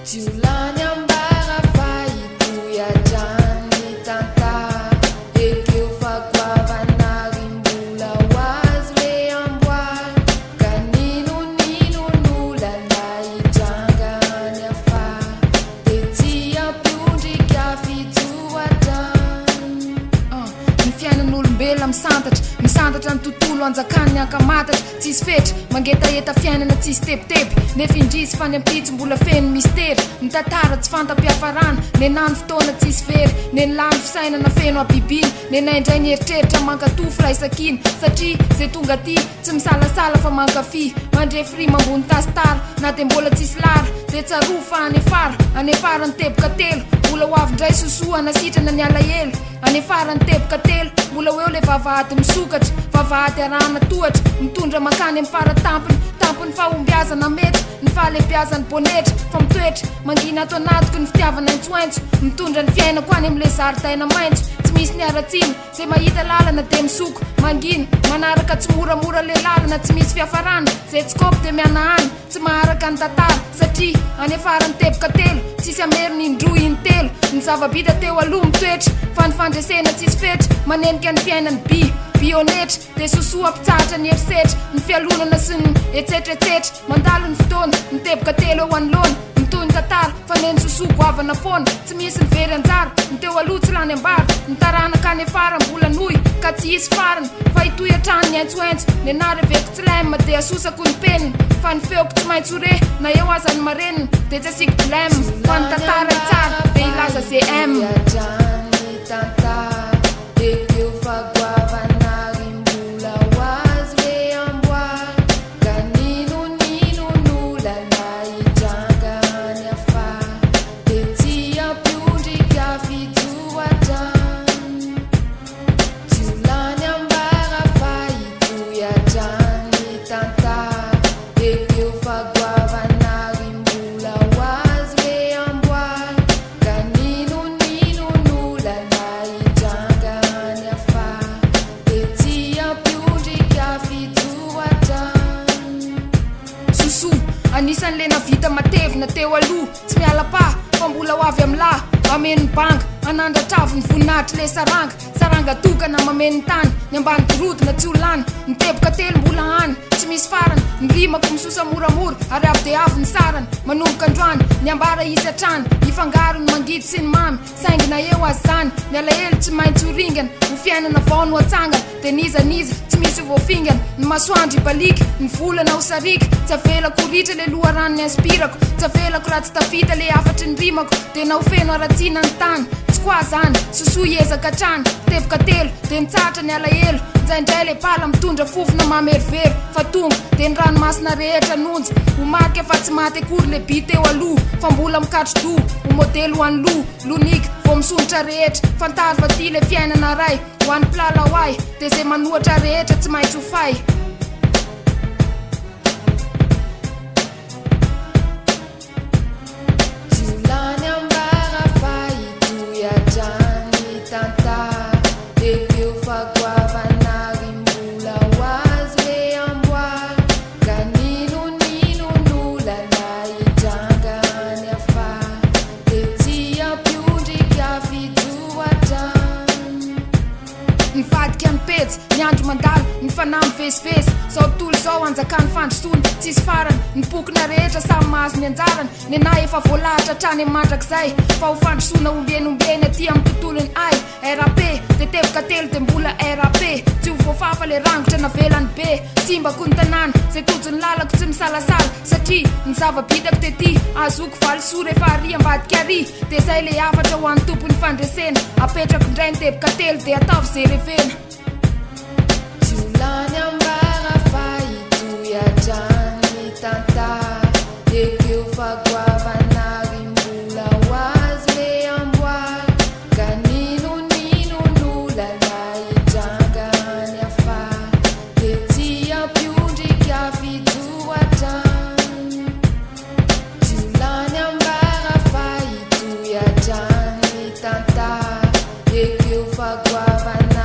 Jiolany ambara fa itoyajany tanta ekeo fagoavana rimbola hoazy re amboary ka ninon'olana hidrangany afa de tsy ampiondrika fitsoatrany ny fiainan'olombelona misantatra ny tontolo anjakany ny ankamatatra tsisy fetra mangetaeta fiainana tsisy tepitepy nefa indrisy fany ampitsy mbola feno mistera ny tantara tsy fantampiafarana nenany fotoana tsisy very nenilany fisainana feno abibiny nenaindray ny eritreritra mankatofo raisakiny satria zay tonga ty tsy misalasala fa mankafy mandrefy mambony tasitara na de mbola tsisy lara de tsaroa fa anefara ny teboka telo mbola hoavindray sosoana sitrana ny alahelo anefara ny teboka telo mbola eo le vavahady misokatra vavahady arahana tohatra mitondra makany amin'ny faratampony fahombiazana mety ny fahalembiazany bonetra fa mitoetra mangina ato anatiko ny fitiavana intsoaintso mitondra ny fiainako any amin'le zaridaina maintso tsy misy ny aratsiny zay mahita lalana de misoko mangina manaraka tsy moramora le lalana tsy misy fiafarana zay tsikopy de miana any tsy maharaka ny tantara satria anefara ny teboka telo tsisy ameriny indroy iny telo ny zavabita teo aloha mitoetra fa ny fandresena tsisy fetra manenika ny fiainany bionetra de sosoa mpitsahatra ny erisetra ny fialonana sy ny etsetretsetra mandalo ny fotoana ny teboka telo eo anoloana mitoy ny tantara fa neny sosoa goavana foana tsy misy ny very anjara ny teo aloha tsy lany ambara ny taranaka anefara mbola noy ka tsy isy farany fa itoy atrany ny aintsoaintso nenary aveko tsy lema de asosako ny penina fa ny feoko tsy maintsy ore na eo aza ny marenina de tsy asiko dilema fa ny tantara tsara de ilaza ze m ekeo fagoavana rimbola hoazy re amboary ka ninon'olana hidrangany afa de tsy ampiondrika fitsoatrany jiolany ambara fa itoyajany tanta ekeo fagoavana rimbola hoazy re amboary ka ninon'olana hidrangany afa de tsy ampiondrika fitsoatrany soso anisan'le navita matevina teo aloha tsy miala-pa fa mbola ho avy am'lahy mameny banga anandratravy ny voninahitry le saranga tokana mameny tany ny ambany gorodona tsy olany ny teboka telo mbola any tsy misy farany ny rimako misosa moramora ary avy de avy ny sarany manomboka androany ny ambara isy atrany ifangaro ny mangidy sy ny mamy saingina eo azy zany ny alahelo tsy maintsy horingana ho fiainana vao no atsangana de nizaniza tsy misy voafingana ny masoandro ibalika ny volana ho sarika tsy avelako ritra le loharano ny aspirako tsy avelako raha tsy tafita le afatry ny rimako de na ho feno aratsina ny tany tsy koa zany sosoa iezaka atrany teboka telo de mitsahatra ny alahelo njaindray le pala mitondra fofona mamerivero fa tonga de ny ranomasina rehetra nonja ho marika fa tsy maty akory le bi teo aloha fa mbola mikatro do ho modely ho an'ny lonika vo misonitra rehetra fantary fa ty le fiainana ray ho an'ny plala hoay de zay manohatra rehetra tsy maintsy ho fay jiolany ambara fa itoyajany tanta ekeo fagoavana rimbola hoazy re amboary ka ninon'olana hidrangany afa de tsy ampiondrika fitsoatrany nifadika ny petsy ny andro mandalo ny fanahy mivezivezy zao tontolo zao anjakany fandrosoana tsisy farany ny pokina rehetra samy mahazo ny anjarany nenahy efa voalahatra hatrany amin'ny mandrakizay fa ho fandrosoana ombieny aty amin'ny tontolony ay rap de teboka telo de mbola rap tsy ho voafafa le rangotra navelany be simbako ny tanàna zay tojo ny lalako tsy misalasala satria ny zavabitako de ty azoko valisoa rehefa ary ambadika ary de zay le afatra ho an'ny tompony fandresena apetrako indray ny teboka telo de ataovy zay revena jiolany ambara fa itoyajany tanta ekeo fagoavana rimbola hoazy re amboary ka ninon'olana hidrangany afa de tsy ampiondrika fitsoatrany jiolany ambara fa itoyajany tanta ekeo fagoavana